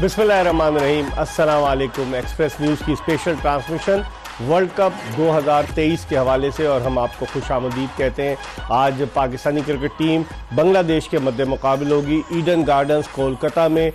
बिस्मिल्लाहिर्रहमानिर्रहीम, अस्सलाम वालेकुम। एक्सप्रेस न्यूज़ की स्पेशल ट्रांसमिशन वर्ल्ड कप 2023 के हवाले से और हम आपको खुशामदीद कहते हैं। आज पाकिस्तानी क्रिकेट टीम बांग्लादेश के मद्दे मुकाबिल होगी ईडन गार्डन्स कोलकाता में।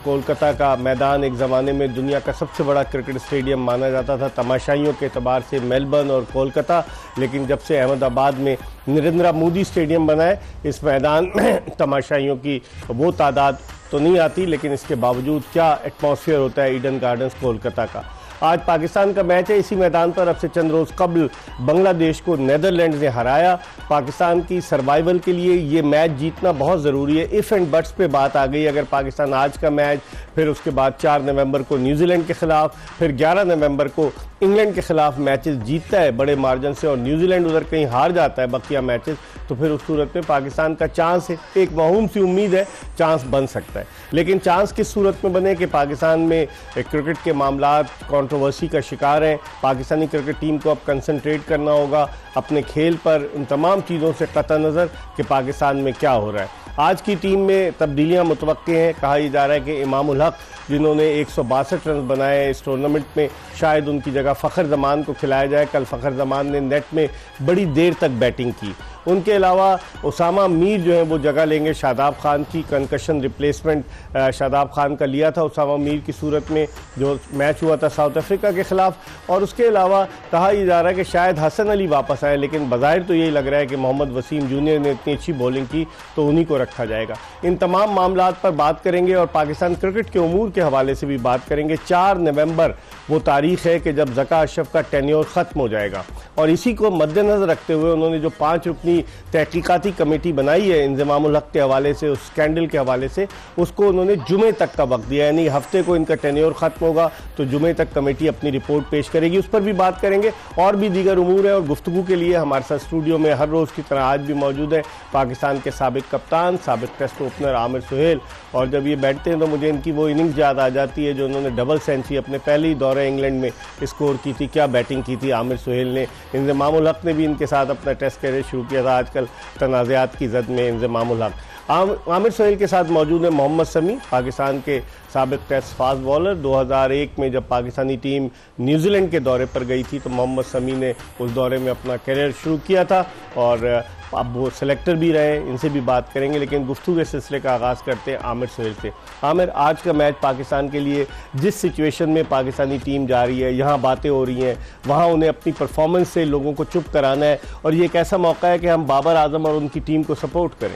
कोलकाता का मैदान एक ज़माने में दुनिया का सबसे बड़ा क्रिकेट स्टेडियम माना जाता था तमाशाइयों के अतबार से, मेलबर्न और कोलकाता। लेकिन जब से अहमदाबाद में नरेंद्र मोदी स्टेडियम बना है, इस मैदान में तमाशाइयों की वो तादाद तो नहीं आती, लेकिन इसके बावजूद क्या एटमॉस्फेयर होता है ईडन गार्डन्स कोलकाता का। आज पाकिस्तान का मैच है, इसी मैदान पर अब से चंद रोज़ कबल बांग्लादेश को नीदरलैंड्स ने हराया। पाकिस्तान की सर्वाइवल के लिए ये मैच जीतना बहुत ज़रूरी है। इफ़ एंड बट्स पे बात आ गई, अगर पाकिस्तान आज का मैच, फिर उसके बाद 4 नवंबर को न्यूजीलैंड के ख़िलाफ़, फिर 11 नवंबर को इंग्लैंड के ख़िलाफ़ मैचेस जीतता है बड़े मार्जिन से और न्यूजीलैंड उधर कहीं हार जाता है बकिया मैचेस, तो फिर उस सूरत में पाकिस्तान का चांस है, एक मामूम सी उम्मीद है, चांस बन सकता है। लेकिन चांस किस सूरत में बने कि पाकिस्तान में क्रिकेट के मामलात कंट्रोवर्सी का शिकार हैं। पाकिस्तानी क्रिकेट टीम को अब कंसंट्रेट करना होगा अपने खेल पर, उन तमाम चीज़ों से कतई नज़र कि पाकिस्तान में क्या हो रहा है। आज की टीम में तब्दीलियां मुतवक्के हैं। कहा ही जा रहा है कि इमामुल हक, जिन्होंने 162 रन बनाए इस टूर्नामेंट में, शायद उनकी जगह फ़खर जमान को खिलाया जाए। कल फ़खर जमान ने नेट में बड़ी देर तक बैटिंग की। उनके अलावा उसामा मीर जो है वो जगह लेंगे शादाब खान की। कंकशन रिप्लेसमेंट शादाब खान का लिया था उसामा मीर की सूरत में जो मैच हुआ था साउथ अफ्रीका के ख़िलाफ़। और उसके अलावा कहा यह जा रहा है कि शायद हसन अली वापस आए, लेकिन बज़ाहिर तो यही लग रहा है कि मोहम्मद वसीम जूनियर ने इतनी अच्छी बॉलिंग की तो उन्हीं को रखा जाएगा। इन तमाम मामलात पर बात करेंगे और पाकिस्तान क्रिकेट के उमूर के हवाले से भी बात करेंगे। 4 नवंबर वो तारीख़ है कि जब ज़का अशरफ का टेन्योर ख़त्म हो जाएगा और इसी को मद्देनज़र रखते हुए उन्होंने जो 5 रुकनी तहकीकाती कमेटी बनाई है इंज़मामुल हक के हवाले से, उस स्कैंडल के हवाले से, उसको उन्होंने जुमे तक का वक्त दिया, यानी हफ्ते को इनका टेन्योर ख़त्म होगा तो जुमे तक कमेटी अपनी रिपोर्ट पेश करेगी। उस पर भी बात करेंगे और भी दीगर उमूर है। और गुफ्तगू के लिए हमारे साथ स्टूडियो में हर रोज़ की तरह आज भी मौजूद है पाकिस्तान के साबिक कप्तान, साबिक टेस्ट ओपनर आमिर सुहेल। और जब ये बैठते हैं तो मुझे इनकी वो इनिंग्स याद आ जाती है जो उन्होंने डबल सेंचुरी अपने पहले ही दौरे इंग्लैंड में स्कोर की थी। क्या बैटिंग की थी आमिर सुहेल ने। इंज़मामुल हक ने भी इनके साथ अपना टेस्ट कैरियर शुरू किया था। आजकल तनाज़ात की जद में इंज़मामुल हक। आमिर सुहेल के साथ मौजूद है मोहम्मद शमी, पाकिस्तान के साबिक टेस्ट फास्ट बॉलर। 2001 में जब पाकिस्तानी टीम न्यूजीलैंड के दौरे पर गई थी तो मोहम्मद शमी ने उस दौरे में अपना कैरियर शुरू किया था और अब वो सेलेक्टर भी रहे। इनसे भी बात करेंगे, लेकिन गुफ्तगू के सिलसिले का आगाज़ करते हैं आमिर सुहेल से। आमिर, आज का मैच पाकिस्तान के लिए जिस सिचुएशन में पाकिस्तानी टीम जा रही है, यहाँ बातें हो रही हैं, वहाँ उन्हें अपनी परफॉर्मेंस से लोगों को चुप कराना है और ये एक ऐसा मौका है कि हम बाबर आजम और उनकी टीम को सपोर्ट करें।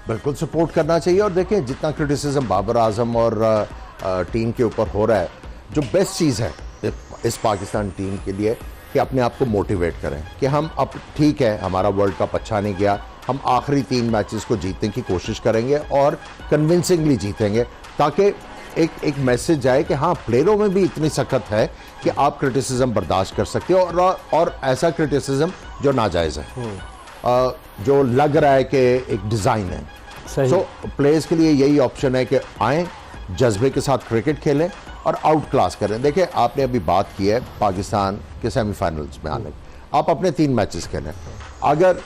बिल्कुल सपोर्ट करना चाहिए। और देखिए, जितना क्रिटिसिज्म बाबर आजम और टीम के ऊपर हो रहा है, जो बेस्ट चीज़ है इस पाकिस्तान टीम के लिए कि अपने आप को मोटिवेट करें कि हम अब ठीक है, हमारा वर्ल्ड कप अच्छा नहीं गया, हम आखिरी 3 मैचेस को जीतने की कोशिश करेंगे और कन्विंसिंगली जीतेंगे, ताकि एक मैसेज जाए कि हाँ, प्लेयरों में भी इतनी सख्त है कि आप क्रिटिसिज्म बर्दाश्त कर सकते हो और ऐसा क्रिटिसिज्म जो नाजायज़ है, जो लग रहा है कि एक डिज़ाइन है। सो प्लेयर्स के लिए यही ऑप्शन है कि आएँ, जज्बे के साथ क्रिकेट खेलें और आउट क्लास करें। देखिए, आपने अभी बात की है पाकिस्तान के सेमीफाइनल्स में आने, आप अपने 3 मैचेस खेलें। अगर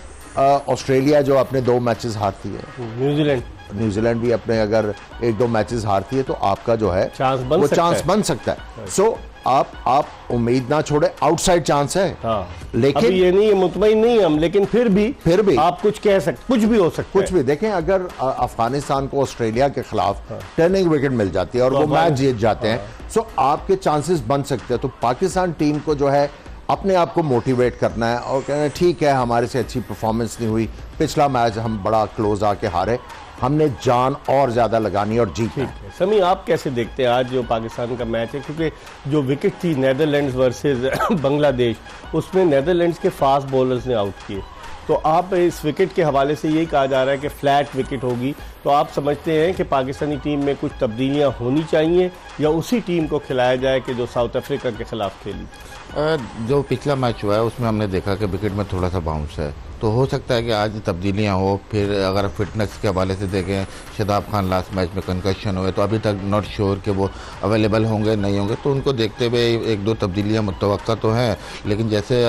ऑस्ट्रेलिया जो अपने 2 मैचेस हारती है, न्यूजीलैंड भी अपने अगर 1-2 मैचेस हारती है, तो आपका जो है वो चांस बन सकता है। सो आप उम्मीद ना छोड़े, आउटसाइड चांस है। हाँ। लेकिन ये नहीं है, मुतमईन नहीं हम, लेकिन फिर भी आप कुछ कह सकते, कुछ भी हो सकता है। कुछ भी देखें, अगर अफगानिस्तान को ऑस्ट्रेलिया के खिलाफ टर्निंग विकेट मिल जाती है और वो मैच जीत जाते हैं, सो आपके चांसेस बन सकते हैं। तो पाकिस्तान टीम को जो है अपने आप को मोटिवेट करना है और कहना है ठीक है, हमारे से अच्छी परफॉर्मेंस नहीं हुई, पिछला मैच हम बड़ा क्लोज आके हारे, हमने जान और ज़्यादा लगानी और जीतना है। समी, आप कैसे देखते हैं आज जो पाकिस्तान का मैच है, क्योंकि जो विकेट थी नीदरलैंड्स वर्सेस बांग्लादेश, उसमें नीदरलैंड्स के फास्ट बॉलर्स ने आउट किए, तो आप इस विकेट के हवाले से यही कहा जा रहा है कि फ्लैट विकेट होगी, तो आप समझते हैं कि पाकिस्तानी टीम में कुछ तब्दीलियां होनी चाहिए या उसी टीम को खिलाया जाए कि जो साउथ अफ्रीका के खिलाफ खेली? जो पिछला मैच हुआ है उसमें हमने देखा कि विकेट में थोड़ा सा बाउंस है, तो हो सकता है कि आज तब्दीलियां हो। फिर अगर फिटनेस के हवाले से देखें, शादाब खान लास्ट मैच में कंकशन हुए, तो अभी तक नॉट श्योर कि वो अवेलेबल होंगे नहीं होंगे, तो उनको देखते हुए एक दो तब्दीलियां मुतवक्का तो हैं। लेकिन जैसे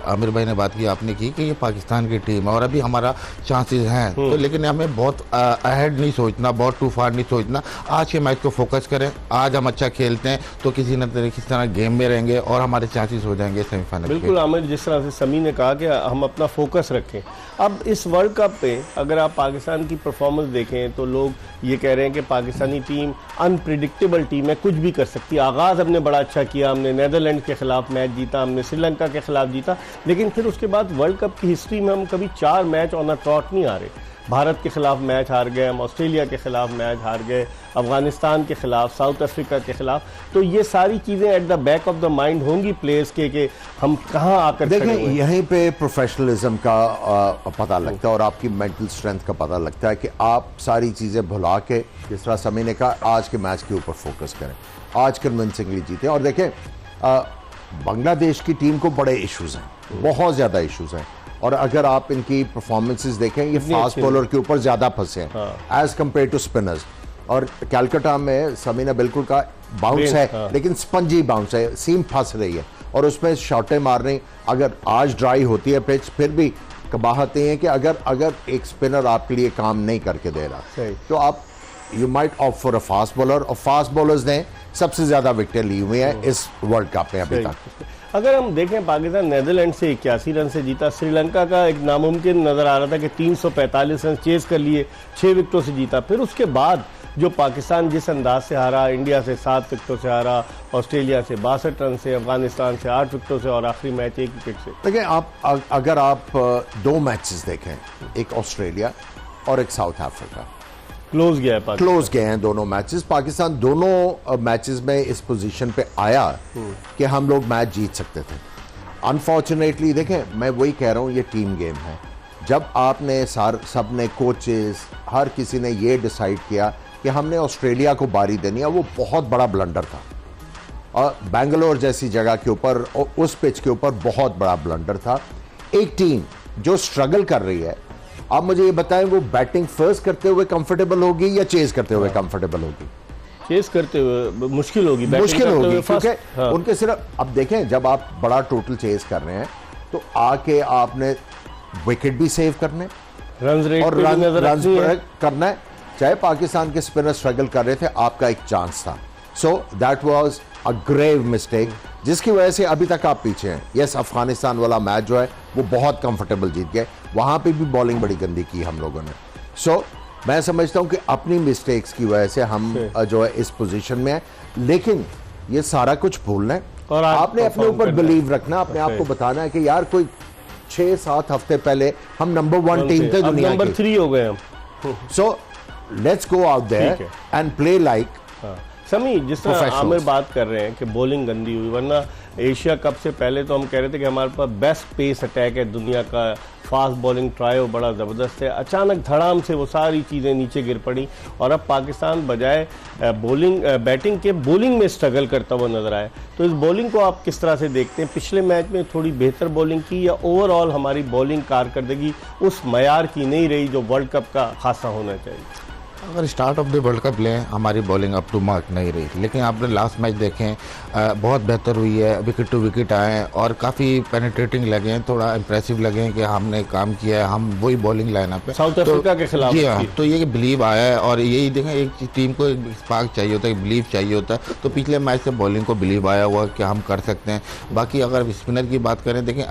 आमिर भाई ने बात की, आपने की कि ये पाकिस्तान की टीम है और अभी हमारा चांसेस हैं, तो लेकिन हमें बहुत अहेड नहीं सोचना, बहुत टू फार नहीं सोचना। आज के मैच को फोकस करें, आज हम अच्छा खेलते हैं तो किसी न किसी तरह गेम में रहेंगे और हमारे चांसेस हो जाएंगे सेमीफाइनल। बिल्कुल आमिर, जिस तरह से समी ने कहा कि हम अपना फोकस रखें। अब इस वर्ल्ड कप पे अगर आप पाकिस्तान की परफॉर्मेंस देखें तो लोग ये कह रहे हैं कि पाकिस्तानी टीम अनप्रिडिक्टेबल टीम है, कुछ भी कर सकती है। आगाज़ हमने बड़ा अच्छा किया, हमने नीदरलैंड के खिलाफ मैच जीता, हमने श्रीलंका के खिलाफ जीता, लेकिन फिर उसके बाद वर्ल्ड कप की हिस्ट्री में हम कभी 4 मैच ऑन अ ट्रॉट नहीं आ रहे। भारत के खिलाफ मैच हार गए हम, ऑस्ट्रेलिया के खिलाफ मैच हार गए, अफगानिस्तान के खिलाफ, साउथ अफ्रीका के खिलाफ। तो ये सारी चीज़ें at the back of the mind होंगी प्लेयर्स के कि हम कहाँ आकर देखें, यहीं पे प्रोफेशनलिज्म का पता लगता है और आपकी मेंटल स्ट्रेंथ का पता लगता है कि आप सारी चीज़ें भुला के, जिस तरह समी ने कहा, आज के मैच के ऊपर फोकस करें, आज कन्विंसिंगली जीतें। और देखें, बांग्लादेश की टीम को बड़े इश्यूज़ हैं, बहुत ज़्यादा इश्यूज़ हैं, और अगर आप इनकी परफॉर्मेंसेस देखें, ये फास्ट बॉलर के ऊपर ज़्यादा फंसे हैं एज कम्पेयर टू स्पिनर्स। और कैलकाटा में समी ने बिल्कुल कहा, बाउंस है लेकिन स्पंजी बाउंस है, सीम फंस रही है और उसमें शॉटें मार रही। अगर आज ड्राई होती है पिच, फिर भी कबाहत ये है कि अगर एक स्पिनर आपके लिए काम नहीं करके दे रहा तो आप you might opt for a fast bowler, और फास्ट बॉलर्स ने सबसे ज़्यादा विकेटें ली हुई हैं इस वर्ल्ड कप में अभी तक। अगर हम देखें, पाकिस्तान नीदरलैंड से 81 रन से जीता, श्रीलंका का एक नामुमकिन नज़र आ रहा था कि 345 रन चेज कर लिए, 6 विकेटों से जीता। फिर उसके बाद जो पाकिस्तान जिस अंदाज से हारा, इंडिया से 7 विकेटों से हारा, ऑस्ट्रेलिया से 62 रन से, अफगानिस्तान से 8 विकेटों से और आखिरी मैच 1 विकेट से। देखिए, अगर आप 2 मैचेस देखें, एक ऑस्ट्रेलिया और एक साउथ अफ्रीका, क्लोज गए हैं दोनों मैचेस। पाकिस्तान दोनों मैचेस में इस पोजीशन पे आया कि हम लोग मैच जीत सकते थे। अनफॉर्चुनेटली, देखें, मैं वही कह रहा हूँ, ये टीम गेम है। जब आपने सब ने, कोचेस, हर किसी ने ये डिसाइड किया कि हमने ऑस्ट्रेलिया को बारी देनी है, वो बहुत बड़ा ब्लंडर था। और बेंगलोर जैसी जगह के ऊपर, उस पिच के ऊपर बहुत बड़ा ब्लंडर था। एक टीम जो स्ट्रगल कर रही है, आप मुझे ये बताएं, वो बैटिंग फर्स्ट करते हुए कंफर्टेबल होगी या चेज करते हुए कंफर्टेबल होगी? चेज करते हुए मुश्किल होगी, क्योंकि उनके सिर्फ, अब देखें, जब आप बड़ा टोटल चेज कर रहे हैं तो आके आपने विकेट भी सेव करने, रन रेट और रन करना है। चाहे पाकिस्तान के स्पिनर स्ट्रगल कर रहे थे, आपका एक चांस था। So that was a grave mistake, जिसकी वजह से अभी तक आप पीछे हैं। यस, अफगानिस्तान वाला मैच जो है वो बहुत कंफर्टेबल जीत गए, वहां पे भी बॉलिंग बड़ी गंदी की हम लोगों ने। सो मैं समझता हूं कि अपनी मिस्टेक्स की वजह से हम जो है इस पोजीशन में हैं, लेकिन ये सारा कुछ भूलना है और आपने अपने ऊपर बिलीव रखना, अपने आप को बताना है कि यार कोई 6-7 हफ्ते पहले हम नंबर 1 टीम थे दुनिया की, नंबर 3 हो गए हम। So let's go out there and play like. समी, जिस तरह आमिर बात कर रहे हैं कि बॉलिंग गंदी हुई, वरना एशिया कप से पहले तो हम कह रहे थे कि हमारे पास बेस्ट पेस अटैक है दुनिया का, फास्ट बॉलिंग ट्रायो बड़ा ज़बरदस्त है। अचानक धड़ाम से वो सारी चीज़ें नीचे गिर पड़ी और अब पाकिस्तान बजाय बैटिंग के बॉलिंग में स्ट्रगल करता हुआ नजर आया। तो इस बॉलिंग को आप किस तरह से देखते हैं? पिछले मैच में थोड़ी बेहतर बॉलिंग की, या ओवरऑल हमारी बॉलिंग कारकर्दगी उस मयार की नहीं रही जो वर्ल्ड कप का खासा होना चाहिए? अगर start of the world cup लें, हमारी बॉलिंग अप टू मार्क नहीं रही, लेकिन आपने लास्ट मैच देखें, बहुत बेहतर हुई है, विकेट टू विकेट आए हैं और काफ़ी पेनिट्रेटिंग लगे हैं, थोड़ा इंप्रेसिव लगे हैं कि हमने काम किया है, हम वही बॉलिंग लाइनअप पे साउथ अफ्रीका के खिलाफ। जी हाँ, तो ये बिलीव आया है और यही देखें, एक टीम को एक स्पार्क चाहिए होता है, एक बिलीव चाहिए होता है। तो पिछले मैच से बॉलिंग को बिलीव आया हुआ कि हम कर सकते हैं। बाकी अगर स्पिनर की बात करें, देखें,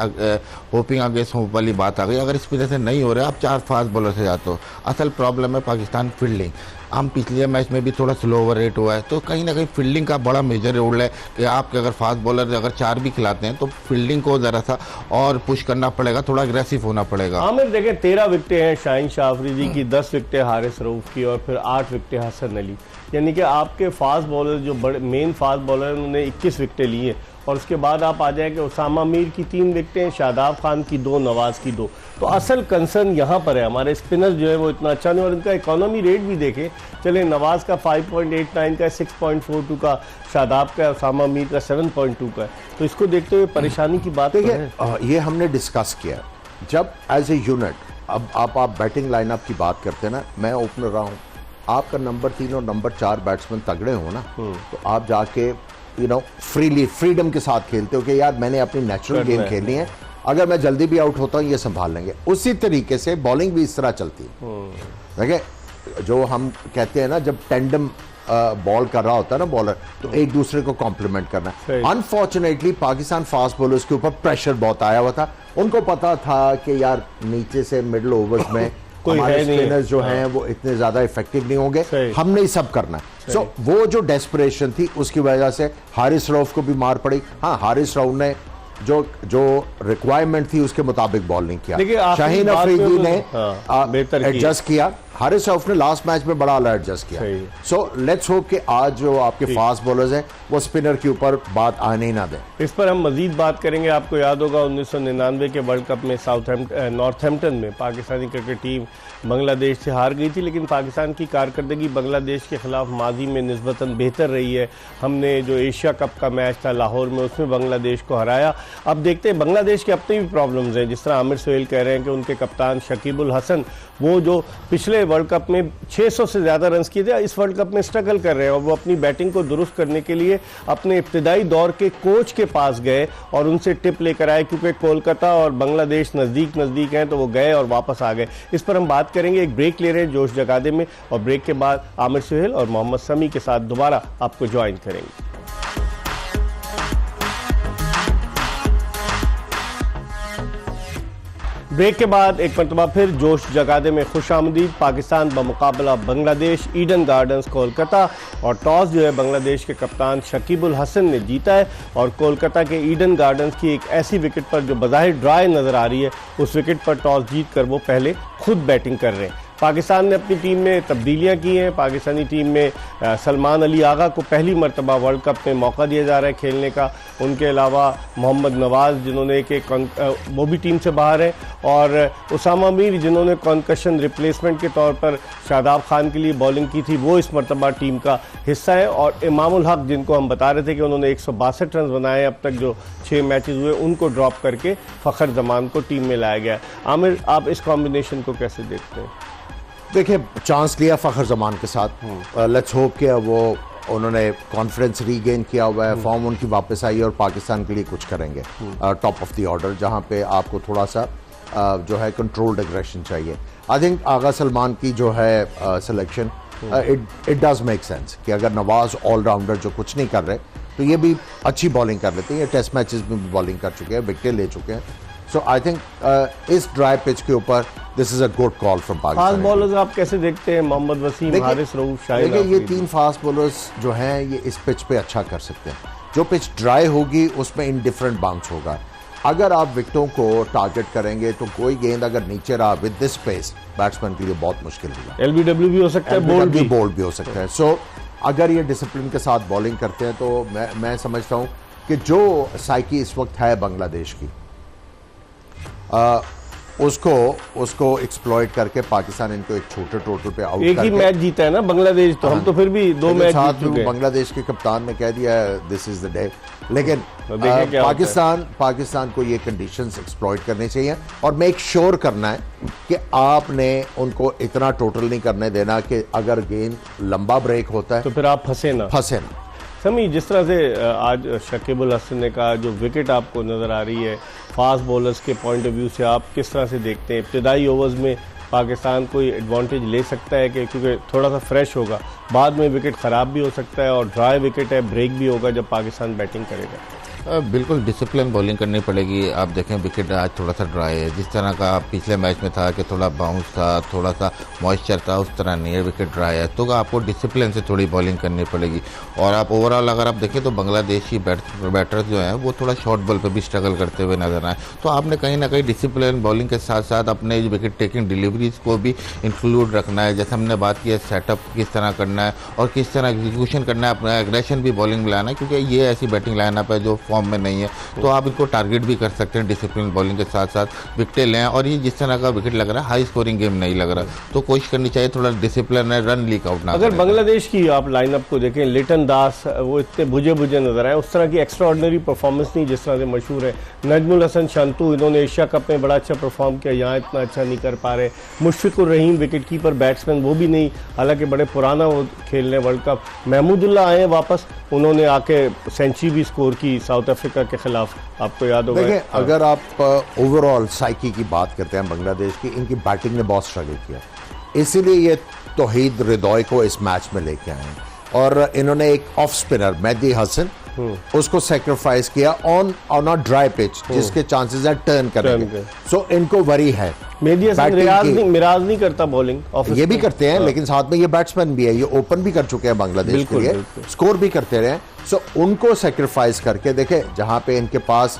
होपिंग अगेंस्ट होप वाली बात आ गई। अगर स्पिनर से नहीं हो रहा है, आप 4 फास्ट बॉलर से जाते हो। असल प्रॉब्लम है पाकिस्तान फील्डिंग। हम पिछले मैच में भी थोड़ा स्लो ओवर रेट हुआ है, तो कहीं ना कहीं फील्डिंग का बड़ा मेजर रोल है कि आपके अगर फास्ट बॉलर अगर 4 भी खिलाते हैं तो फील्डिंग को ज़रा सा और पुश करना पड़ेगा, थोड़ा अग्रेसिव होना पड़ेगा। आमिर, देखें, 13 विकेटें हैं शाहीन शाह अफरीदी की, 10 विकेटें हारिस रऊफ की और फिर 8 विकेटें हसन अली। यानी कि आपके फास्ट बॉलर जो बड़े मेन फास्ट बॉलर हैं उन्होंने 21 विकेटें ली हैं। और उसके बाद आप आ जाए कि उसामा मीर की 3 विकेटें, शादाब खान की 2, नवाज की 2। तो असल कंसर्न यहाँ पर है, हमारे स्पिनर जो है वो इतना अच्छा नहीं, और इनका इकोनॉमी रेट भी देखें, चले नवाज का 5.89 का, 6.42 का, शादाब का, उसामा मीर का 7.2 का है। तो इसको देखते हुए परेशानी की बात है। ये हमने डिस्कस किया, जब एज ए यूनिट अब आप बैटिंग लाइनअप की बात करते हैं ना, मैं ओपनर रहा हूँ, आपका नंबर 3 और नंबर 4 बैट्समैन तगड़े हो ना, तो आप जाके फ्रीडम के साथ खेलते हो कि यार मैंने अपनी नेचुरल गेम खेलनी है, अगर मैं जल्दी भी आउट होता हूँ ये संभाल लेंगे। उसी तरीके से बॉलिंग भी इस तरह चलती है। देखिए जो हम कहते हैं ना, जब टेंडम बॉल कर रहा होता है ना बॉलर, तो एक दूसरे को कॉम्प्लीमेंट करना। अनफॉर्चुनेटली पाकिस्तान फास्ट बॉलर्स के ऊपर प्रेशर बहुत आया हुआ था। उनको पता था कि यार नीचे से मिडिल ओवर्स में हमारे स्पिनर्स जो हैं वो इतने ज्यादा इफेक्टिव नहीं होंगे, हमने ही सब करना है। सो वो जो डेस्परेशन थी उसकी वजह से हारिस रऊफ को भी मार पड़ी। हाँ, हारिस रऊफ ने जो रिक्वायरमेंट थी उसके मुताबिक बॉल नहीं किया। शाहीन अफरीदी ने एडजस्ट किया, हारिस रऊफ ने लास्ट मैच में बड़ा एडजस्ट किया। सो लेट्स होप कि आज जो आपके फास्ट बॉलर्स हैं वो स्पिनर के ऊपर बात आने ही ना दें। इस पर हम मजीद बात करेंगे। आपको याद होगा 1999 के वर्ल्ड कप में नॉर्थहैम्पटन में पाकिस्तानी क्रिकेट टीम बांग्लादेश से हार गई थी, लेकिन पाकिस्तान की कारकर्दगी बांग्लादेश के खिलाफ माजी में निस्बतन बेहतर रही है। हमने जो एशिया कप का मैच था लाहौर में, उसमें बांग्लादेश को हराया। अब देखते हैं बांग्लादेश के अपनी भी प्रॉब्लम्स हैं, जिस तरह आमिर सोहेल कह रहे हैं कि उनके कप्तान शकीबुल हसन, वो जो पिछले वर्ल्ड कप में 600 से ज़्यादा रन किए थे, इस वर्ल्ड कप में स्ट्रगल कर रहे हैं। और वो अपनी बैटिंग को दुरुस्त करने के लिए अपने इब्तदाई दौर के कोच के पास गए और उनसे टिप लेकर आए, क्योंकि कोलकाता और बांग्लादेश नज़दीक हैं, तो वो गए और वापस आ गए। इस पर हम बात करेंगे, एक ब्रेक ले रहे हैं जोश जगादे में, और ब्रेक के बाद आमिर सोहेल और मोहम्मद समी के साथ दोबारा आपको ज्वाइन करेंगे। ब्रेक के बाद एक मरतबा फिर जोश जगादे में खुशामदीद। पाकिस्तान बमुकाबला बांग्लादेश ईडन गार्डन्स कोलकाता, और टॉस जो है बांग्लादेश के कप्तान शकीबुल हसन ने जीता है, और कोलकाता के ईडन गार्डन्स की एक ऐसी विकेट पर जो बज़ाहिर ड्राई नज़र आ रही है, उस विकेट पर टॉस जीत कर वो पहले खुद बैटिंग कर रहे हैं। पाकिस्तान ने अपनी टीम में तब्दीलियां की हैं। पाकिस्तानी टीम में सलमान अली आगा को पहली मरतबा वर्ल्ड कप में मौका दिया जा रहा है खेलने का। उनके अलावा मोहम्मद नवाज़, जिन्होंने वो भी टीम से बाहर है, और उसामा मीर, जिन्होंने कॉन्कशन रिप्लेसमेंट के तौर पर शादाब खान के लिए बॉलिंग की थी, वो इस मरतबा टीम का हिस्सा है। और इमामुल हक, जिनको हम बता रहे थे कि उन्होंने 162 रन बनाए अब तक जो 6 मैचेस हुए, उनको ड्रॉप करके फ़खर जमान को टीम में लाया गया। आमिर, आप इस कॉम्बिनेशन को कैसे देखते हैं? देखिए, चांस लिया फ़खर जमान के साथ, लेट्स होप कि वो उन्होंने कॉन्फिडेंस रीगेन किया हुआ है, फॉर्म उनकी वापस आई है और पाकिस्तान के लिए कुछ करेंगे टॉप ऑफ द ऑर्डर, जहां पे आपको थोड़ा सा जो है कंट्रोल्ड एग्रेशन चाहिए। आई थिंक आगा सलमान की जो है selection, it does make sense कि अगर नवाज ऑलराउंडर जो कुछ नहीं कर रहे, तो ये भी अच्छी बॉलिंग कर लेते हैं। ये टेस्ट मैचेस में भी बॉलिंग कर चुके हैं, विकेटें ले चुके हैं। सो आई थिंक इस ड्राई पिच के ऊपर this is a good call from Pakistan. Fast bowlers आप कैसे देखते हैं? मोहम्मद वसीम, हारिस रऊफ, शाहीन अफरीदी। ये 3 फास्ट बॉलर्स जो हैं ये इस पिच पे अच्छा कर सकते हैं। जो पिच ड्राई होगी उसमें इनडिफरेंट बाउंस होगा। अगर आप विकेटों को टारगेट करेंगे तो कोई गेंद अगर नीचे रहा विद दिस पेस, बैट्समैन के लिए बहुत मुश्किल होगा। एलबीडब्ल्यू भी हो सकता है, बोल्ड भी हो सकता है। सो अगर ये डिसिप्लिन के साथ बॉलिंग करते हैं तो मैं समझता हूँ कि जो साइकी इस वक्त है बांग्लादेश की, उसको एक्सप्लॉइट करके पाकिस्तान इनको एक छोटे टोटल पे आउट एक ही मैच जीता है ना बांग्लादेश, तो हम तो फिर भी 2 मैच जीत चुके हैं। बांग्लादेश के कप्तान ने कह दिया दिस इज द डे, लेकिन पाकिस्तान को ये कंडीशंस एक्सप्लॉइट करनी चाहिए और मेक श्योर करना है कि आपने उनको इतना टोटल नहीं करने देना कि अगर गेंद लंबा ब्रेक होता है तो फिर आप फंसे ना। समी, जिस तरह से आज शकीबुल हसन ने कहा, जो विकेट आपको नज़र आ रही है फास्ट बॉलर्स के पॉइंट ऑफ व्यू से, आप किस तरह से देखते हैं? इब्तदाई ओवर्स में पाकिस्तान कोई एडवांटेज ले सकता है कि क्योंकि थोड़ा सा फ्रेश होगा, बाद में विकेट ख़राब भी हो सकता है, और ड्राई विकेट है, ब्रेक भी होगा जब पाकिस्तान बैटिंग करेगा? बिल्कुल डिसिप्लिन बॉलिंग करनी पड़ेगी। आप देखें विकेट आज थोड़ा सा ड्राई है, जिस तरह का पिछले मैच में था कि थोड़ा बाउंस था, थोड़ा सा मॉइस्चर था, उस तरह नहीं है, विकेट ड्राई है। तो आपको डिसिप्लिन से थोड़ी बॉलिंग करनी पड़ेगी। और आप ओवरऑल अगर आप देखें तो बांग्लादेशी बैटर्स जो हैं वो थोड़ा शॉर्ट बॉल पर भी स्ट्रगल करते हुए नजर आए। तो आपने कहीं ना कहीं डिसिप्लिन बॉलिंग के साथ साथ अपने विकेट टेकिंग डिलीवरीज को भी इंक्लूड रखना है। जैसे हमने बात की है सेटअप किस तरह करना है और किस तरह एग्जीक्यूशन करना है, अपना एग्रेशन भी बॉलिंग में लाना है, क्योंकि ये ऐसी बैटिंग लाइनअप है जो फॉर्म में नहीं है, तो आप इनको टारगेट भी कर सकते हैं डिसिप्लिन बॉलिंग के साथ साथ, विकेटें लें। और ये जिस तरह का विकेट लग रहा है हाई स्कोरिंग गेम नहीं लग रहा, तो कोशिश करनी चाहिए थोड़ा डिसिप्लिन है, रन लीक आउट ना अगर करें। बांग्लादेश की आप लाइनअप को देखें, लिटन दास वो इतने बुझे बुझे नजर आए, उस तरह की एक्स्ट्राऑर्डिनरी परफॉर्मेंस नहीं जिस तरह से मशहूर है। नजमुल हसन शंतू, इन्होंने एशिया कप में बड़ा अच्छा परफॉर्म किया, यहाँ इतना अच्छा नहीं कर पा रहे। Mushfiqur Rahim wicket keeper batsman, वो भी नहीं, हालांकि बड़े पुराना वो खेल रहे वर्ल्ड कप। महमूदुल्लाह आए वापस, उन्होंने आके सेंचुरी भी स्कोर की साउथ अफ्रीका के खिलाफ, आपको याद होगा। देखिए, अगर आप ओवरऑल साइकी की बात करते हैं बांग्लादेश की, इनकी बैटिंग ने बहुत स्ट्रगल किया, इसीलिए ये तौहीद रिदोई को इस मैच में लेके आए हैं। और इन्होंने एक ऑफ स्पिनर मेहदी हसन उसको सेक्रीफाइस किया ऑन अ ड्राई पिच, जिसके चांसेस है टर्न करने के। सो इनको वरी है। मेहदी हसन मिराज नहीं करता बॉलिंग, ये भी करते हैं, लेकिन साथ में ये बैट्समैन भी है, ये ओपन भी कर चुके हैं बांग्लादेश के लिए, स्कोर भी करते रहे। सो उनको सेक्रीफाइस करके देखे, जहां पे इनके पास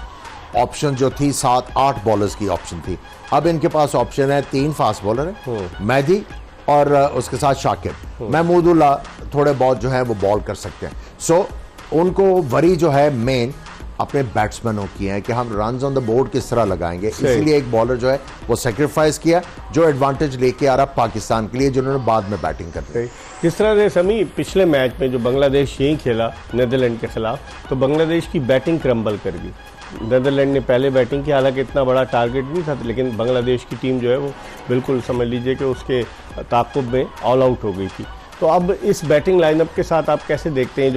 ऑप्शन जो थी 7-8 बॉलर्स की ऑप्शन थी, अब इनके पास ऑप्शन है 3 फास्ट बॉलर है, मेहदी और उसके साथ शाकिब। महमूदुल्लाह थोड़े बहुत जो है वो बॉल कर सकते हैं। सो उनको वरी जो है मेन अपने बैट्समैनों की है कि हम रन्स ऑन द बोर्ड किस तरह लगाएंगे, इसीलिए एक बॉलर जो है वो सेक्रीफाइस किया, जो एडवांटेज लेके आ रहा पाकिस्तान के लिए, जिन्होंने बाद में बैटिंग करनी। जिस तरह से समी पिछले मैच में जो बांग्लादेश यहीं खेला नीदरलैंड के खिलाफ, तो बांग्लादेश की बैटिंग क्रम्बल कर गई। नीदरलैंड ने पहले बैटिंग की, हालांकि इतना बड़ा टारगेट नहीं था, लेकिन बांग्लादेश की टीम जो है वो बिल्कुल समझ लीजिए कि उसके ताक़ुब में ऑल आउट हो गई थी। तो अब इस बैटिंग लाइनअप के साथ आप कैसे देखते हैं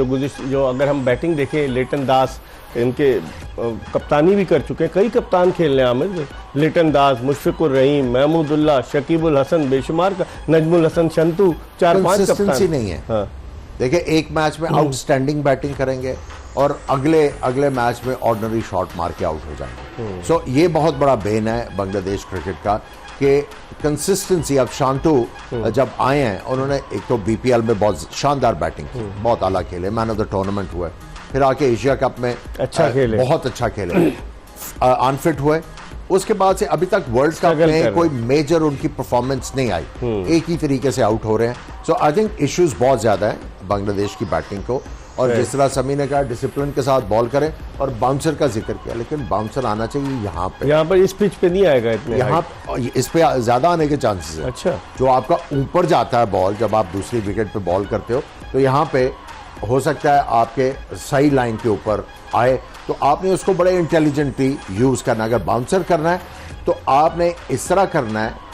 जो अगर हम बैटिंग देखें, लिटन दास इनके कप्तानी भी कर चुके हैं, कई कप्तान खेल रहे हैं आमिर, लिटन दास, मुशफिकुर रहीम, महमूदुल्लाह, शकीबुल हसन, बेशुमार का, नजमुल हसन शंतू, 4-5 कप्तान नहीं है। हाँ। देखिए, एक मैच में आउटस्टैंडिंग बैटिंग करेंगे और अगले मैच में ऑर्डिनरी शॉट मार के आउट हो जाएंगे। सो ये बहुत बड़ा बेन है बांग्लादेश क्रिकेट का कि कंसिस्टेंसी। अब शांतु जब आए हैं, उन्होंने एक तो बीपीएल में बहुत शानदार बैटिंग की, बहुत आला खेले, मैन ऑफ द टूर्नामेंट हुए, फिर आके एशिया कप में अच्छा खेले, बहुत अच्छा खेले, अनफिट हुए। उसके बाद से अभी तक वर्ल्ड कप में कोई मेजर उनकी परफॉर्मेंस नहीं आई, एक ही तरीके से आउट हो रहे हैं। सो आई थिंक इश्यूज बहुत ज्यादा है बांग्लादेश की बैटिंग को। और जिस तरह समी ने कहा, डिसिप्लिन के साथ बॉल करें, और बाउंसर का जिक्र किया, लेकिन बाउंसर आना चाहिए यहाँ पर इस पिच पे नहीं आएगा इतने, यहाँ इस पे ज्यादा आने के चांसेस है। अच्छा, जो आपका ऊपर जाता है बॉल, जब आप दूसरी विकेट पे बॉल करते हो, तो यहाँ पे हो सकता है आपके सही लाइन के ऊपर आए, तो आपने उसको बड़े इंटेलिजेंटली यूज करना है। अगर बाउंसर करना है तो आपने इस तरह करना है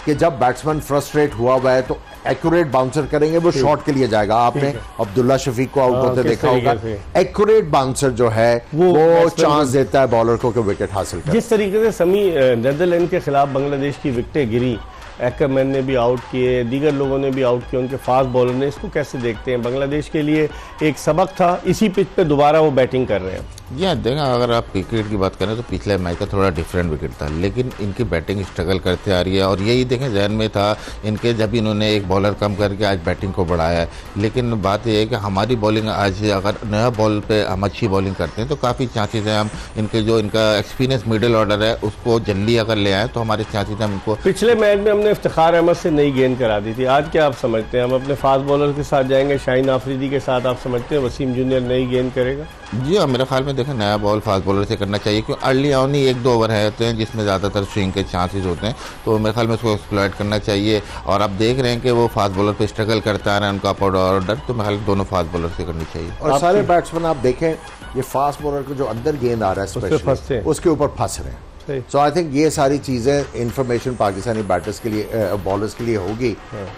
कि जब बैट्समैन फ्रस्ट्रेट हुआ है तो एक्यूरेट बाउंसर करेंगे, वो शॉट के लिए जाएगा। आपने अब्दुल्ला शफीक को आउट होते देखा होगा, एक्यूरेट बाउंसर जो है वो चांस देता है बॉलर को कि विकेट हासिल करे। जिस तरीके से समी नीदरलैंड के खिलाफ बांग्लादेश की विकेटें गिरी, एक्करमैन ने भी आउट किए, दीगर लोगों ने भी आउट किए, उनके फास्ट बॉलर ने, इसको कैसे देखते हैं? बांग्लादेश के लिए एक सबक था, इसी पिच पे दोबारा वो बैटिंग कर रहे हैं। जी हाँ, देखा, अगर आप क्रिकेट की बात करें तो पिछले मैच का थोड़ा डिफरेंट विकेट था, लेकिन इनकी बैटिंग स्ट्रगल करते आ रही है। और यही देखें, जहन में था इनके, जब इन्होंने एक बॉलर कम करके आज बैटिंग को बढ़ाया है। लेकिन बात यह है कि हमारी बॉलिंग आज, अगर नया बॉल पे हम अच्छी बॉलिंग करते हैं तो काफ़ी चांसेस हैं हम इनका एक्सपीरियंस मिडिल ऑर्डर है उसको जल्दी अगर ले आए तो हमारे चांसेस हैं इनको। पिछले मैच में हमने इफ्तिखार अहमद से नई गेंद करा दी थी, आज क्या आप समझते हैं? हम अपने फास्ट बॉलर के साथ जाएंगे, शाहीन आफरीदी के साथ, आप समझते हैं वसीम जूनियर नई गेंद करेगा? जी हाँ, मेरे ख्याल में देखें, नया बॉल फास्ट बॉलर से करना चाहिए, क्योंकि अर्ली ऑन ही 1-2 ओवर होते हैं जिसमें ज़्यादातर स्विंग के चांसेस होते हैं, तो मेरे ख्याल में उसको एक्सप्लॉइट करना चाहिए। और आप देख रहे हैं कि वो फास्ट बॉलर पे स्ट्रगल करता है उनका अपर ऑर्डर, तो मेरे ख्याल दोनों फास्ट बॉलर से करनी चाहिए। और सारे बैट्समैन आप देखें, ये फास्ट बॉलर को जो अंदर गेंद आ रहा है स्पेशली उसके ऊपर फंस रहे हैं। सो आई थिंक ये सारी चीज़ें इंफॉर्मेशन पाकिस्तानी बैटर्स के लिए, बॉलर्स के लिए होगी,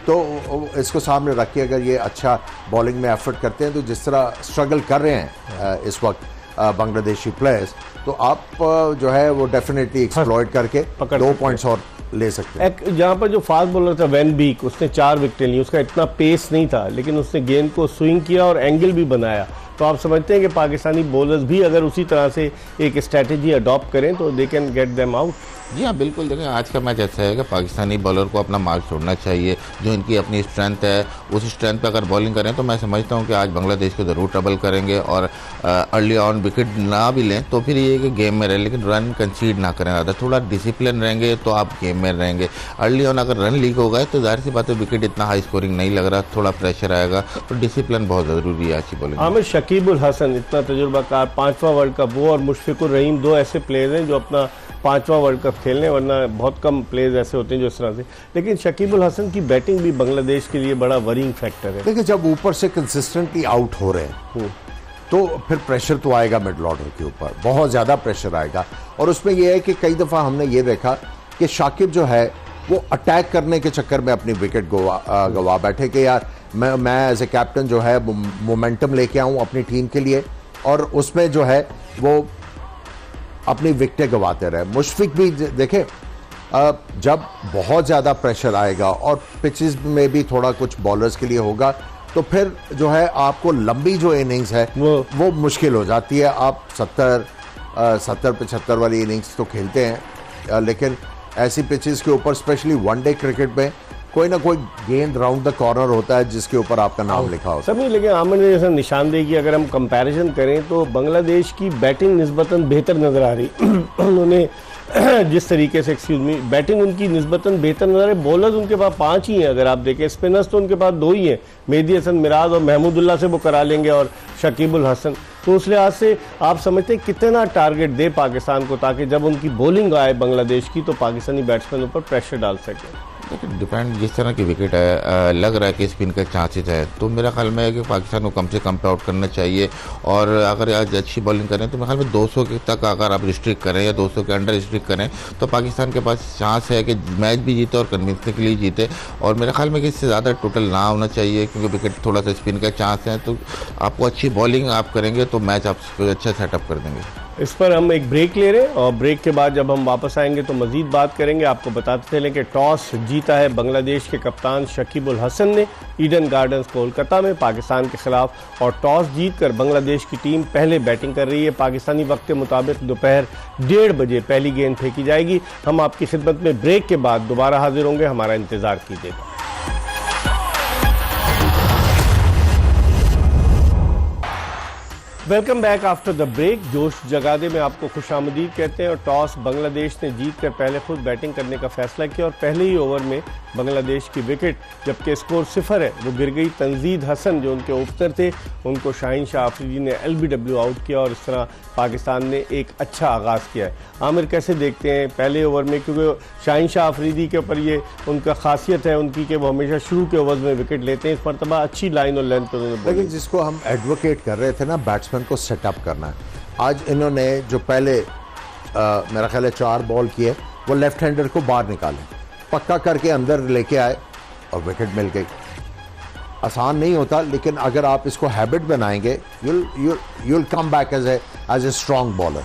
तो इसको सामने रख के अगर ये अच्छा बॉलिंग में एफर्ट करते हैं, तो जिस तरह स्ट्रगल कर रहे हैं इस वक्त बांग्लादेशी प्लेयर्स, तो आप जो है वो डेफिनेटली एक्सप्लॉइट करके 2 पॉइंट्स और ले सकते हैं। जहाँ पर जो फास्ट बॉलर था वैन बीक, उसने 4 विकेटें ली, उसका इतना पेस नहीं था, लेकिन उसने गेंद को स्विंग किया और एंगल भी बनाया। तो आप समझते हैं कि पाकिस्तानी बॉलर्स भी अगर उसी तरह से एक स्ट्रैटेजी अडॉप्ट करें तो they can get them out? जी हाँ, बिल्कुल। देखें, आज का मैच ऐसा है कि पाकिस्तानी बॉलर को अपना मार्क छोड़ना चाहिए। जो इनकी अपनी स्ट्रेंथ है, उस स्ट्रेंथ पे अगर बॉलिंग करें तो मैं समझता हूँ कि आज बांग्लादेश को ज़रूर ट्रबल करेंगे, और अर्ली ऑन विकेट ना भी लें तो फिर ये कि गेम में रहे, लेकिन रन कंसीड ना करें ज़्यादा। थोड़ा डिसिप्लिन रहेंगे तो आप गेम में रहेंगे। अर्ली ऑन अगर रन लीक हो गए तो जाहिर सी बात है विकेट इतना हाई स्कोरिंग नहीं लग रहा, थोड़ा प्रेशर आएगा, तो डिसिप्लिन बहुत ज़रूरी है अच्छी बॉलिंग। आमिर शकीबुल हसन इतना तजुर्बाकार, 5वां वर्ल्ड कप, वो और मुशफिकुर रहीम 2 ऐसे प्लेयर हैं जो अपना 5वां वर्ल्ड कप खेलने, वरना बहुत कम प्लेयर्स ऐसे होते हैं जो इस तरह से। लेकिन शकीबुल हसन की बैटिंग भी बांग्लादेश के लिए बड़ा वरिंग फैक्टर है। देखिए, जब ऊपर से कंसिस्टेंटली आउट हो रहे हैं तो फिर प्रेशर तो आएगा मिडल ऑर्डर के ऊपर, बहुत ज़्यादा प्रेशर आएगा। और उसमें यह है कि कई दफ़ा हमने ये देखा कि शाकिब जो है वो अटैक करने के चक्कर में अपनी विकेट गवा बैठे कि यार मैं एज ए कैप्टन जो है मोमेंटम लेके आऊँ अपनी टीम के लिए, और उसमें जो है वो अपनी विकेटें गवाते रहे। मुशफिक भी देखे, जब बहुत ज़्यादा प्रेशर आएगा और पिचेस में भी थोड़ा कुछ बॉलर्स के लिए होगा तो फिर जो है आपको लंबी जो इनिंग्स है वो मुश्किल हो जाती है। आप 70-75 वाली इनिंग्स तो खेलते हैं, लेकिन ऐसी पिचेस के ऊपर स्पेशली वनडे क्रिकेट में कोई ना कोई गेंद राउंड द कॉर्नर होता है जिसके ऊपर आपका नाम लिखा होता है। सभी, लेकिन आमिर ने जैसा निशानदेही की अगर हम कंपैरिजन करें तो बांग्लादेश की बैटिंग निस्बतन बेहतर नजर आ रही। उन्होंने जिस तरीके से बैटिंग उनकी निस्बतन बेहतर नजर है। बॉलर्स उनके पास 5 ही हैं, अगर आप देखें। स्पिनर्स तो उनके पास 2 ही हैं, मेहदी हसन मिराज और महमूदुल्लाह से वो करा लेंगे, और शकीबुल हसन। तो उस लिहाज से आप समझते हैं कितना टारगेट दे पाकिस्तान को, ताकि जब उनकी बॉलिंग आए बांग्लादेश की तो पाकिस्तानी बैट्समैन पर प्रेशर डाल सके। लेकिन डिपेंड, जिस तरह की विकेट है, लग रहा है कि स्पिन के चांसेस है, तो मेरा ख्याल में है कि पाकिस्तान को कम से कम पे आउट करना चाहिए। और अगर आज अच्छी बॉलिंग करें तो मेरे ख्याल में 200 के तक अगर आप रिस्ट्रिक्ट करें या 200 के अंडर रिस्ट्रिक्ट करें तो पाकिस्तान के पास चांस है कि मैच भी जीते और कन्विंसिंगली जीते। और मेरे ख्याल में कि इससे ज़्यादा टोटल ना होना चाहिए, क्योंकि विकेट थोड़ा सा स्पिन का चांस है, तो आपको अच्छी बॉलिंग आप करेंगे तो मैच आप अच्छा सेटअप कर देंगे। इस पर हम एक ब्रेक ले रहे हैं, और ब्रेक के बाद जब हम वापस आएंगे तो मजीद बात करेंगे। आपको बताते चलें कि टॉस जीता है बांग्लादेश के कप्तान शकीबुल हसन ने ईडन गार्डन्स कोलकाता में पाकिस्तान के खिलाफ, और टॉस जीतकर बांग्लादेश की टीम पहले बैटिंग कर रही है। पाकिस्तानी वक्त के मुताबिक दोपहर 1:30 बजे पहली गेंद फेंकी जाएगी। हम आपकी खिदमत में ब्रेक के बाद दोबारा हाजिर होंगे, हमारा इंतजार कीजिएगा। Welcome back after the break. जोश जगादे में आपको खुशामदीद कहते हैं। और टॉस बांग्लादेश ने जीत कर पहले खुद बैटिंग करने का फैसला किया, और पहले ही ओवर में बांग्लादेश की विकेट, जबकि स्कोर 0 है, वो गिर गई। तंजीद हसन जो उनके ओपनर थे, उनको शाहीन शाह अफरीदी ने LBW आउट किया, और इस तरह पाकिस्तान ने एक अच्छा आगाज़ किया है। आमिर, कैसे देखते हैं पहले ओवर में, क्योंकि शाहीन शाह अफरीदी के ऊपर ये उनका खासियत है उनकी कि वो हमेशा शुरू के ओवर्स में विकेट लेते हैं। इस मरतबा अच्छी लाइन और लेंथ पर, लेकिन जिसको हम एडवोकेट कर रहे थे ना, बैट्समैन को सेटअप करना है। आज इन्होंने जो पहले मेरा ख्याल है 4 बॉल किए, वो लेफ्ट हैंडर को बाहर निकाले, पक्का करके अंदर लेके आए और विकेट मिल गई। आसान नहीं होता, लेकिन अगर आप इसको हैबिट बनाएंगे, you'll come back as a strong bowler।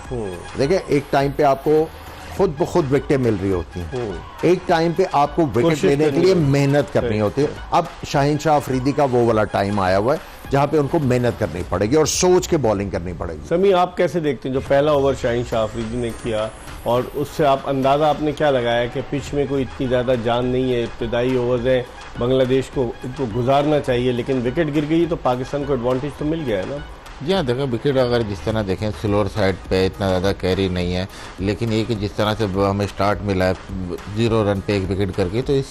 देखिए, एक टाइम पे आपको खुद ब खुद विकेटें मिल रही होती हैं, एक टाइम पे आपको विकेट लेने के लिए मेहनत करनी होती है। अब शाहीन शाह अफरीदी का वो वाला टाइम आया हुआ है जहां पे उनको मेहनत करनी पड़ेगी और सोच के बॉलिंग करनी पड़ेगी। समी, आप कैसे देखते हैं जो पहला ओवर शाहीन शाह अफरीदी ने किया, और उससे आप अंदाज़ा आपने क्या लगाया कि पिच में कोई इतनी ज़्यादा जान नहीं है, इब्तदाई ओवर्स हैं, बांग्लादेश को इनको गुजारना चाहिए, लेकिन विकेट गिर गई तो पाकिस्तान को एडवांटेज तो मिल गया है ना? जी हाँ, देखो विकेट अगर जिस तरह देखें स्लोअर साइड पे इतना ज़्यादा कैरी नहीं है, लेकिन ये कि जिस तरह से हमें स्टार्ट मिला है 0 रन पे 1 विकेट करके, तो इस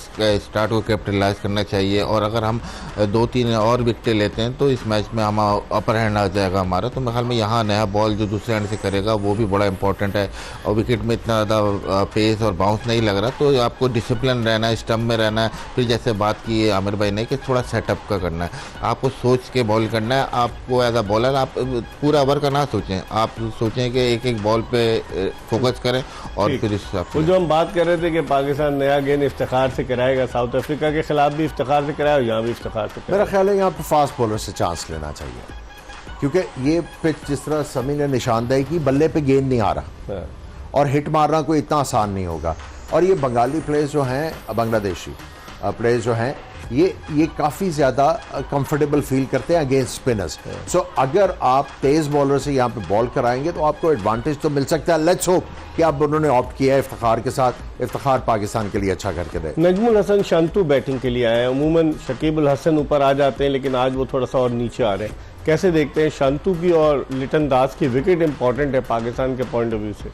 स्टार्ट को कैपिटलाइज करना चाहिए। और अगर हम 2-3 और विकेटें लेते हैं तो इस मैच में हम अपर हैंड आ जाएगा हमारा। तो मेरे ख्याल में यहाँ नया बॉल जो दूसरे हैंड से करेगा वो भी बड़ा इंपॉर्टेंट है, और विकेट में इतना ज़्यादा पेस और बाउंस नहीं लग रहा, तो आपको डिसिप्लिन रहना है, स्टम्प में रहना है। फिर जैसे बात की है आमिर भाई ने कि थोड़ा सेटअप का करना है, आपको सोच के बॉल करना है। आपको एज अ बॉलर आप पूरा ओवर का ना सोचें, आप सोचें कि एक बॉल पे फोकस करें, और फिर इस हिसाब से। जो हम बात कर रहे थे कि पाकिस्तान नया गेंद इफ्तिखार से कराएगा, साउथ अफ्रीका के खिलाफ भी इफ्तिखार से कराया, यहाँ भी इफ्तिखार से मेरा ख्याल है यहाँ पे फास्ट बॉलर से चांस लेना चाहिए, क्योंकि ये पिच जिस तरह समी ने निशानदेही की, बल्ले पे गेंद नहीं आ रहा और हिट मारना कोई इतना आसान नहीं होगा। और ये बंगाली प्लेयर्स जो हैं, बांग्लादेशी प्लेयर्स जो हैं, ये काफ़ी ज़्यादा कंफर्टेबल फील करते हैं अगेंस्ट स्पिनर्स। सो अगर आप तेज़ बॉलर से यहाँ पे बॉल कराएंगे तो आपको एडवांटेज तो मिल सकता है। लेट्स होप कि अब उन्होंने ऑप्ट किया है इफ्तिखार के साथ, इफ्तिखार पाकिस्तान के लिए अच्छा करके दे। नजमुल हसन शांतु बैटिंग के लिए आए हैं। अमूमन शकीबुल हसन ऊपर आ जाते हैं, लेकिन आज वो थोड़ा सा और नीचे आ रहे हैं। कैसे देखते हैं शांतु की और लिटन दास की विकेट इंपॉर्टेंट है पाकिस्तान के पॉइंट ऑफ व्यू से?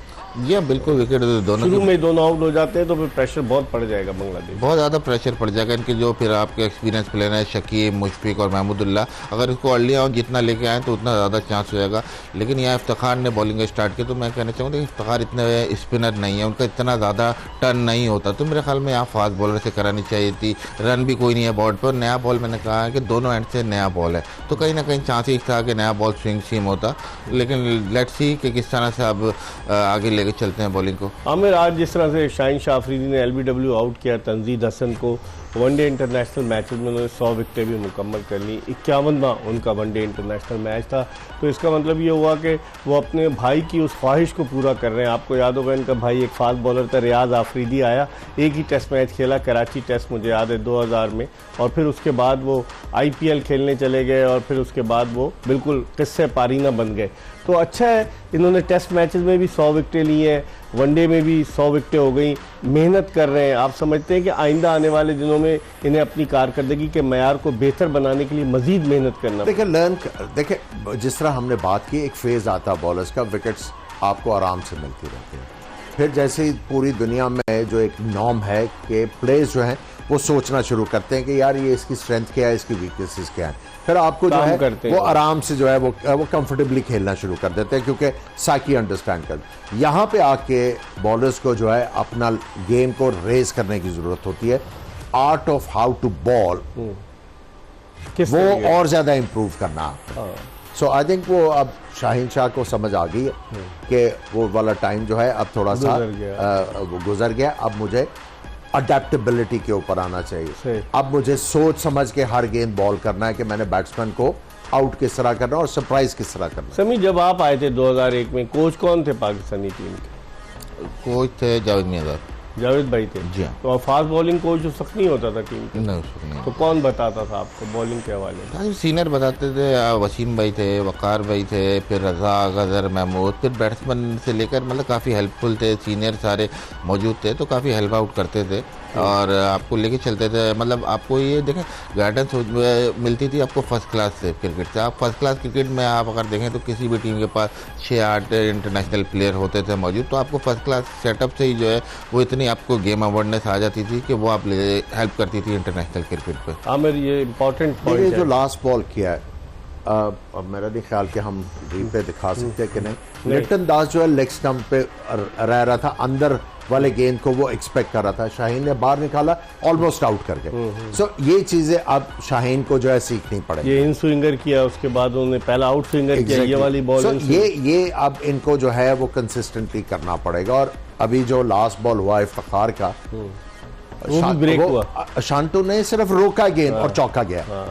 ये बिल्कुल विकेट दोनों शुरू में दोनों आउट हो जाते हैं तो फिर प्रेशर बहुत पड़ जाएगा बांग्लादेश, बहुत ज़्यादा प्रेशर पड़ जाएगा इनके जो फिर आपके एक्सपीरियंस प्लेयर हैं शकीब, मुशफिक और महमूदुल्लाह, अगर इसको अर्ली ऑन जितना लेके आए तो उतना ज़्यादा चांस हो जाएगा। लेकिन यहाँ इफ्तिखार ने बॉलिंग स्टार्ट की तो मैं कहना चाहूँगा कि इफ्तिखार इतने स्पिनर नहीं है, उनका इतना ज़्यादा टर्न नहीं होता, तो मेरे ख्याल में यहाँ फास्ट बॉलर से करानी चाहिए थी। रन भी कोई नहीं है बोर्ड पर, नया बॉल मैंने कहा है कि दोनों एंड से नया बॉल है, तो कहीं ना कहीं चांसेस था कि नया बॉल स्विंग सीम होता। लेकिन लेट्स सी कि किस तरह से अब आगे लेके चलते हैं बॉलिंग को। आमिर, आज जिस तरह से शाहीन शाह अफरीदी ने LBW आउट किया तंजीद हसन को, वनडे इंटरनेशनल मैचेस में उन्होंने 100 विकेटें भी मुकम्मल कर ली। 51वां उनका वनडे इंटरनेशनल मैच था, तो इसका मतलब ये हुआ कि वो अपने भाई की उस ख्वाहिश को पूरा कर रहे हैं। आपको याद होगा इनका भाई एक फास्ट बॉलर था, रियाज आफरीदी आया, एक ही टेस्ट मैच खेला, कराची टेस्ट मुझे याद है 2000 में, और फिर उसके बाद वो IPL खेलने चले गए और फिर उसके बाद वो बिल्कुल किस्से पारीना बन गए। तो अच्छा है इन्होंने टेस्ट मैचेस में भी 100 विकेटें ली हैं, वनडे में भी 100 विकेटें हो गई, मेहनत कर रहे हैं। आप समझते हैं कि आइंदा आने वाले दिनों में इन्हें अपनी कारकर्दगी के मयार को बेहतर बनाने के लिए मजीद मेहनत करना? देखिए जिस तरह हमने बात की, एक फेज आता है बॉलर्स का, विकेट्स आपको आराम से मिलती रहती है। फिर जैसे ही पूरी दुनिया में जो एक नॉर्म है कि प्लेयर्स जो हैं वो सोचना शुरू करते हैं कि यार ये इसकी स्ट्रेंथ क्या है, इसकी वीकनेसेस क्या है, फिर आपको जो है वो आराम से जो है वो कंफर्टेबली खेलना शुरू कर देते हैं, क्योंकि साइकी अंडरस्टैंड कर। यहाँ पे आके बॉलर्स को जो है अपना गेम को रेज करने की ज़रूरत होती है। Art of how to bowl वो और ज़्यादा इम्प्रूव करना। सो आई थिंक वो अब शाहीन शाह को समझ आ गई है कि वो वाला टाइम जो है अब थोड़ा सा गुजर गया। अब मुझे अडेप्टेबिलिटी के ऊपर आना चाहिए। अब मुझे सोच समझ के हर गेंद बॉल करना है कि मैंने बैट्समैन को आउट किस तरह करना और सरप्राइज किस तरह करना। समी, जब आप आए थे 2001 में, कोच कौन थे पाकिस्तानी टीम के? कोच थे जावेद मियां, जावेद भाई थे। जी हाँ। तो फास्ट बॉलिंग कोच उस वक्त नहीं होता था टीम के? नहीं। तो कौन बताता था आपको बॉलिंग के हवाले से? सीनियर बताते थे, वसीम भाई थे, वकार भाई थे, फिर रजा, गजर, महमूद, फिर बैट्समैन से लेकर मतलब काफ़ी हेल्पफुल थे, सीनियर सारे मौजूद थे, तो काफ़ी हेल्प आउट करते थे और आपको लेके चलते थे। मतलब आपको ये देखें गाइडेंस मिलती थी आपको फर्स्ट क्लास से क्रिकेट से। आप फर्स्ट क्लास क्रिकेट में आप अगर देखें तो किसी भी टीम के पास 6-8 इंटरनेशनल प्लेयर होते थे मौजूद, तो आपको फर्स्ट क्लास सेटअप से ही जो है वो इतनी आपको गेम अवेयरनेस आ जाती थी कि वो आप हेल्प करती थी इंटरनेशनल क्रिकेट पे। आमिर, ये इंपॉर्टेंट पॉइंट है जो लास्ट बॉल किया है, अब मेरा नहीं ख्याल कि हम रीप्ले दिखा सकते हैं कि नहीं। लिटन दास जो है लेग स्टंप पे रह रहा था, अंदर वाले गेंद को वो एक्सपेक्ट कर रहा था, शाहीन ने बाहर निकाला, ऑलमोस्ट आउट करके। सो ये चीजें अब शाहीन को जो है सीखनी पड़ेगी। ये इन स्विंगर किया, उसके बाद उन्होंने पहला आउट स्विंगर किया, ये वाली बॉल। ये अब इनको जो है वो कंसिस्टेंटली करना पड़ेगा। और अभी जो लास्ट बॉल हुआ इफ्तिखार का, वो भी ब्रेक हुआ, शांतु ने सिर्फ रोका गेंद और चौका गया।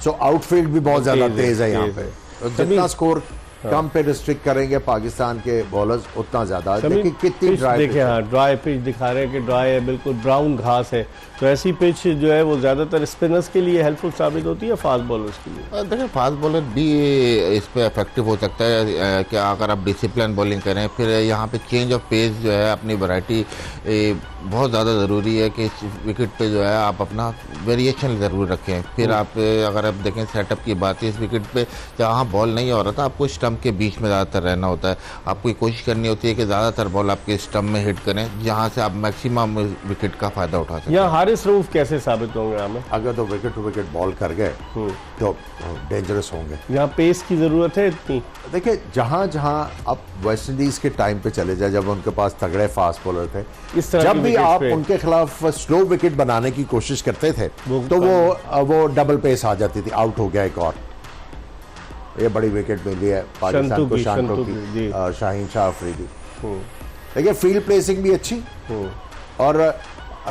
सो आउटफील्ड भी बहुत ज्यादा तेज है यहाँ पे। जितना स्कोर कम पे रिस्ट्रिक्ट करेंगे पाकिस्तान के बॉलर्स उतना ज्यादा। देखिए कितनी ड्राई पिच, हाँ ड्राई पिच दिखा रहे हैं कि ड्राई है, बिल्कुल ब्राउन घास है। तो ऐसी पिच जो है वो ज़्यादातर स्पिनर्स के लिए हेल्पफुल साबित होती है, फास्ट बॉलर्स के लिए। देखिए फास्ट बॉलर भी इस पे इफेक्टिव हो सकता है कि अगर आप डिसिप्लिन बॉलिंग करें। फिर यहाँ पे चेंज ऑफ पेस जो है, अपनी वैरायटी बहुत ज़्यादा ज़रूरी है कि इस विकेट पे जो है आप अपना वेरिएशन ज़रूर रखें। फिर आप अगर आप देखें सेटअप की बात है, इस विकेट पे जहाँ बॉल नहीं हो रहा था आपको स्टंप के बीच में ज़्यादातर रहना होता है। आपको कोशिश करनी होती है कि ज़्यादातर बॉल आपके स्टंप में हिट करें, जहाँ से आप मैक्सिमम विकेट का फ़ायदा उठा सकें। यहाँ हारिस रऊफ कैसे साबित होंगे हमें? अगर तो विकेट टू विकेट बॉल कर गए तो डेंजरस होंगे। यहाँ पेस की ज़रूरत है इतनी। देखिए जहाँ जहाँ आप वेस्ट इंडीज़ के टाइम पे चले जाए, जब उनके पास तगड़े फास्ट बॉलर थे, इस तरह जब भी आप उनके खिलाफ स्लो विकेट बनाने की कोशिश करते थे तो वो डबल पेस आ जाती थी, आउट हो गया एक और। ये बड़ी विकेट मिली है पाकिस्तान को, शांतु की, शाहीन शाह अफरीदी। देखिए फील्ड प्लेसिंग भी अच्छी, और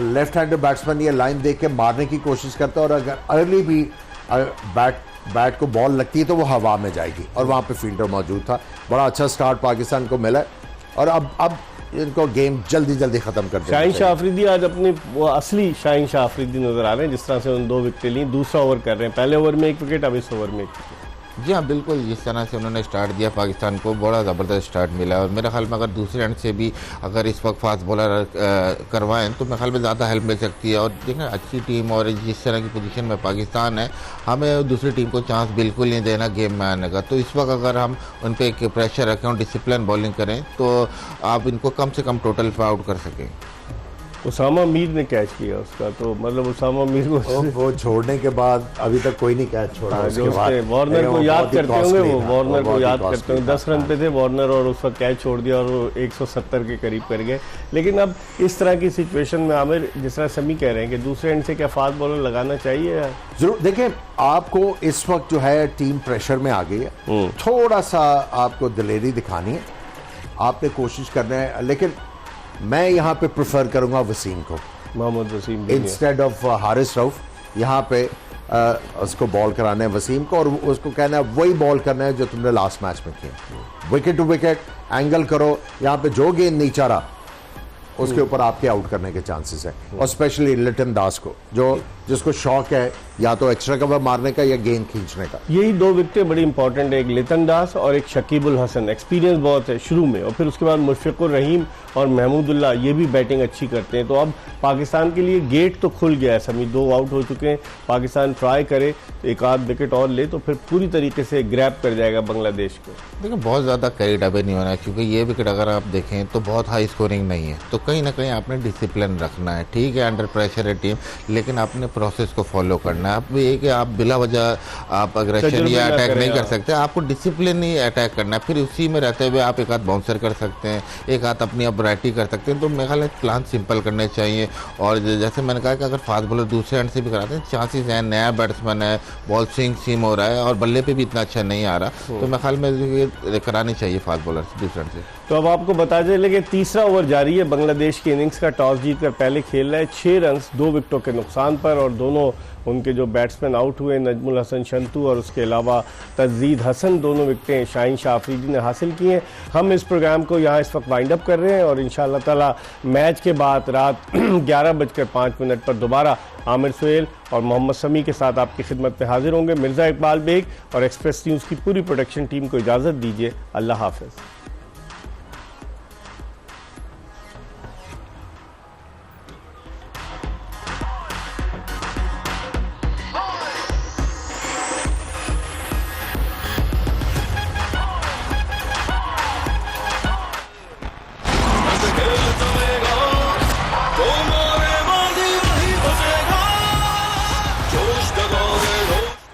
लेफ्ट हैंडेड बैट्समैन ये लाइन देख के मारने की कोशिश करता है, और अगर अर्ली भी बैट को बॉल लगती है तो वो हवा में जाएगी, और वहाँ पे फील्डर मौजूद था। बड़ा अच्छा स्टार्ट पाकिस्तान को मिला है। और अब इनको गेम जल्दी जल्दी खत्म कर देना शाहीन चाहिए। शाह अफरीदी आज अपनी वो असली शाहीन शाह अफरीदी नजर आ रहे हैं, जिस तरह से उन 2 विकेटें ली, दूसरा ओवर कर रहे हैं, पहले ओवर में 1 विकेट, अब इस ओवर में 1 विकेट। जी हाँ बिल्कुल, जिस तरह से उन्होंने स्टार्ट दिया पाकिस्तान को बड़ा ज़बरदस्त स्टार्ट मिला और मेरे ख्याल में अगर दूसरे एंड से भी अगर इस वक्त फास्ट बॉलर करवाएं तो मेरे ख्याल में ज़्यादा हेल्प मिल सकती है। और देखें अच्छी टीम और जिस तरह की पोजीशन में पाकिस्तान है, हमें दूसरी टीम को चांस बिल्कुल नहीं देना गेम में आने का। तो इस वक्त अगर हम उन पर एक प्रेशर रखें और डिसिप्लिन बॉलिंग करें तो आप इनको कम से कम टोटल पे आउट कर सकें। उसामा मीर ने कैच किया उसका, तो मतलब उसामा मीर को वो छोड़ने के बाद अभी तक कोई नहीं कैच छोड़ा। हाँ, उसके जो बाद उसने वार्नर को बहुत याद ही करते होंगे, costly वो था, वार्नर को बहुत ही याद करते costly होंगे। 10 रन पे थे वार्नर और उसका कैच छोड़ दिया और वो 170 के करीब कर गए। लेकिन अब इस तरह की सिचुएशन में आमिर, जिस तरह समी कह रहे हैं कि दूसरे एंड से क्या फास्ट बॉलर लगाना चाहिए या? जरूर देखें, आपको इस वक्त जो है टीम प्रेशर में आ गई है, थोड़ा सा आपको दिलेरी दिखानी है, आपने कोशिश करना है। लेकिन मैं यहाँ पे प्रेफर करूंगा वसीम को मोहम्मद वसीम इंस्टेड ऑफ हारिस रऊफ। यहाँ पे उसको बॉल कराना है वसीम को और उसको कहना है वही बॉल करना है जो तुमने लास्ट मैच में किया, विकेट टू विकेट एंगल करो। यहाँ पे जो गेंद नीचा रहा उसके ऊपर आपके आउट करने के चांसेस है। और स्पेशली लिटन दास को, जो जिसको शौक है या तो एक्स्ट्रा कवर मारने का या गेंद खींचने का। यही 2 विकेटें बड़ी इंपॉर्टेंट है, एक लितन दास और एक शकीबुल हसन। एक्सपीरियंस बहुत है शुरू में, और फिर उसके बाद मुशफिकुर रहीम और महमूदुल्लाह, ये भी बैटिंग अच्छी करते हैं। तो अब पाकिस्तान के लिए गेट तो खुल गया है, समी 2 आउट हो चुके हैं। पाकिस्तान ट्राई करे तो 1 आध विकेट और ले तो फिर पूरी तरीके से ग्रैब कर जाएगा बांग्लादेश को। देखिए बहुत ज़्यादा कैरिड अवे नहीं होना है, क्योंकि ये विकेट अगर आप देखें तो बहुत हाई स्कोरिंग नहीं है। तो कहीं ना कहीं आपने डिसिप्लिन रखना है। ठीक है अंडर प्रेशर है टीम, लेकिन आपने प्रोसेस को फॉलो करना है। आप ये कि आप बिला वजह आप अग्रेशन या अटैक नहीं कर सकते, आपको डिसिप्लिन ही अटैक करना है। फिर उसी में रहते हुए आप 1 आध बाउंसर कर सकते हैं, 1 आध अपनी अब वैरायटी कर सकते हैं। तो मेरे ख्याल प्लान सिंपल करने चाहिए। और जैसे मैंने कहा कि अगर फास्ट बॉलर दूसरे एंड से भी कराते हैं, चांसेस हैं, नया बैट्समैन है, बॉल स्विंग सीम हो रहा है और बल्ले पे भी इतना अच्छा नहीं आ रहा, तो मेरे ख्याल में करानी चाहिए फास्ट बॉलर दूसरे एंड से। तो अब आपको बता चले कि तीसरा ओवर जारी है। बांग्लादेश की इनिंग्स का टॉस जीतकर पहले खेल रहा है 6 रन 2 विकेटों के नुकसान पर, और दोनों उनके जो बैट्समैन आउट हुए, नजमुल हसन शंतू और उसके अलावा तजदीद हसन, दोनों विकेटें शाहीन शाह अफरीदी ने हासिल की हैं। हम इस प्रोग्राम को यहाँ इस वक्त वाइंड अप कर रहे हैं और इंशाअल्लाह ताला मैच के बाद रात 11:05 पर दोबारा आमिर सुहेल और मोहम्मद समी के साथ आपकी खिदमत में हाजिर होंगे। मिर्ज़ा इकबाल बेग और एक्सप्रेस न्यूज़ की पूरी प्रोडक्शन टीम को इजाज़त दीजिए। अल्लाह हाफ़िज़।